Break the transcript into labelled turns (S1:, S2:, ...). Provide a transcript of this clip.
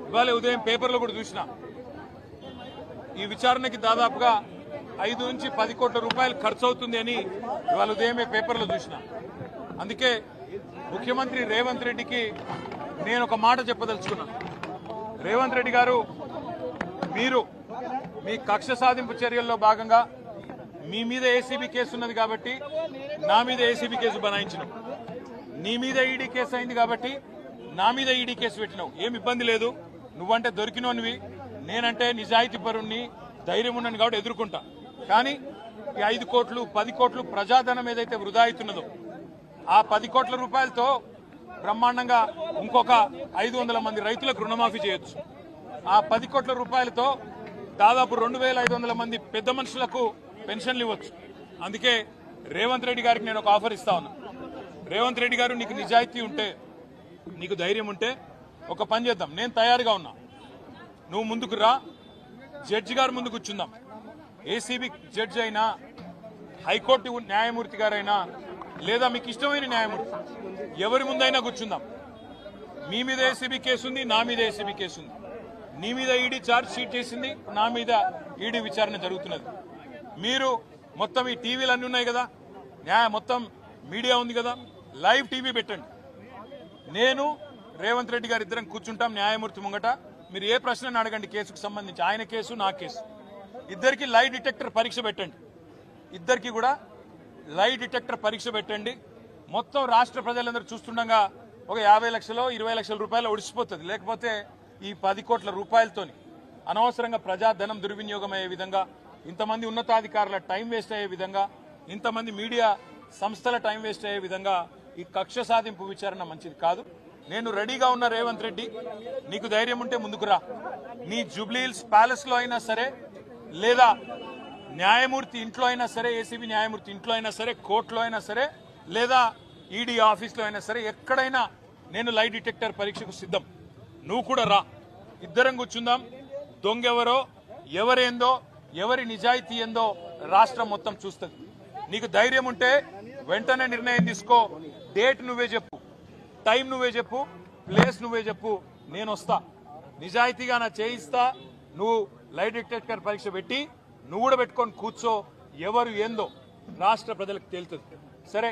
S1: ఇవాళ ఉదయం పేపర్లో కూడా చూసిన ఈ విచారణకి దాదాపుగా 5 నుంచి 10 కోట్ల రూపాయలు ఖర్చు అవుతుంది అని ఇవాళ ఉదయమే పేపర్లో చూసిన. అందుకే ముఖ్యమంత్రి రేవంత్ రెడ్డికి నేను ఒక మాట చెప్పదలుచుకున్నాను. రేవంత్ రెడ్డి గారు, మీరు మీ కక్ష సాధింపు చర్యల్లో భాగంగా మీ మీద ఏసీబీ కేసు ఉన్నది కాబట్టి నా మీద ఏసీబీ కేసు బనాయించినావు, నీ మీద ఈడీ కేసు అయింది కాబట్టి నా మీద ఈడీ కేసు పెట్టినావు. ఏం ఇబ్బంది లేదు, నువ్వంటే దొరికినోనివి, నేనంటే నిజాయితీ పరుణ్ణి, ధైర్యం ఉన్నాను కాబట్టి ఎదుర్కొంటా. కానీ ఈ 5 కోట్లు 10 కోట్లు ప్రజాధనం ఏదైతే వృధా అవుతున్నదో ఆ 10 కోట్ల రూపాయలతో బ్రహ్మాండంగా ఇంకొక 500 మంది రైతులకు రుణమాఫీ చేయొచ్చు. ఆ 10 కోట్ల రూపాయలతో దాదాపు 2500 మంది పెద్ద మనుషులకు పెన్షన్లు ఇవ్వచ్చు. అందుకే రేవంత్ రెడ్డి గారికి నేను ఒక ఆఫర్ ఇస్తా ఉన్నా. రేవంత్ రెడ్డి గారు, నీకు నిజాయితీ ఉంటే, నీకు ధైర్యం ఉంటే ఒక పని చేద్దాం. నేను తయారుగా ఉన్నా, నువ్వు ముందుకు రా, జడ్జి గారు ముందు కూర్చుందాం. ఏసీబీ జడ్జి అయినా, హైకోర్టు న్యాయమూర్తి గారైనా, లేదా మీకు ఇష్టమైన న్యాయమూర్తి ఎవరి ముందైనా కూర్చుందాం. మీ మీద ఏసీబీ కేసు ఉంది, నా మీద ఏసీబీ కేసు ఉంది. నీ మీద ఈడీ ఛార్జ్ షీట్ చేసింది, నా మీద ఈడీ విచారణ జరుగుతున్నది. మీరు మొత్తం ఈ టీవీలు అన్నీ ఉన్నాయి కదా, మొత్తం మీడియా ఉంది కదా, లైవ్ టీవీ పెట్టండి. నేను రేవంత్ రెడ్డి గారు ఇద్దరం కూర్చుంటాం న్యాయమూర్తి ముంగట. మీరు ఏ ప్రశ్నను అడగండి కేసుకు సంబంధించి, ఆయన కేసు నా కేసు. ఇద్దరికి లై డిటెక్టర్ పరీక్ష పెట్టండి. ఇద్దరికి కూడా లై డిటెక్టర్ పరీక్ష పెట్టండి. మొత్తం రాష్ట్ర ప్రజలందరూ చూస్తుండగా ఒక 50 లక్షలు 20 లక్షల రూపాయలు ఒడిసిపోతుంది. లేకపోతే ఈ 10 కోట్ల రూపాయలతోని అనవసరంగా ప్రజాధనం దుర్వినియోగం అయ్యే విధంగా, ఇంతమంది ఉన్నతాధికారుల టైం వేస్ట్ అయ్యే విధంగా, ఇంతమంది మీడియా సంస్థల టైం వేస్ట్ అయ్యే విధంగా ఈ కక్ష సాధింపు విచారణ మంచిది కాదు. నేను రెడీగా ఉన్న రేవంత్ రెడ్డి, నీకు ధైర్యం ఉంటే ముందుకు రా. నీ జూబ్లీహిల్స్ ప్యాలెస్ లో అయినా సరే, లేదా న్యాయమూర్తి ఇంట్లో అయినా సరే, ఏసీబీ న్యాయమూర్తి ఇంట్లో అయినా సరే, కోర్టులో అయినా సరే, లేదా ఈడీ ఆఫీస్లో అయినా సరే, ఎక్కడైనా నేను లై డిటెక్టర్ పరీక్షకు సిద్ధం. నువ్వు కూడా రా, ఇద్దరం కూర్చుందాం. దొంగెవరో, ఎవరేందో, ఎవరి నిజాయితీ ఏందో రాష్ట్రం మొత్తం చూస్తుంది. నీకు ధైర్యం ఉంటే వెంటనే నిర్ణయం తీసుకో. డేట్ నువ్వే చెప్పు, టైం నువ్వే చెప్పు, ప్లేస్ నువ్వే చెప్పు, నేను వస్తా. నిజాయితీగా నా చేయిస్తా. నువ్వు లై డిటెక్టర్ పరీక్ష పెట్టి నువ్వు కూడా పెట్టుకొని కూర్చో. ఎవరు ఏందో రాష్ట్ర ప్రజలకు తేలుతుంది. సరే.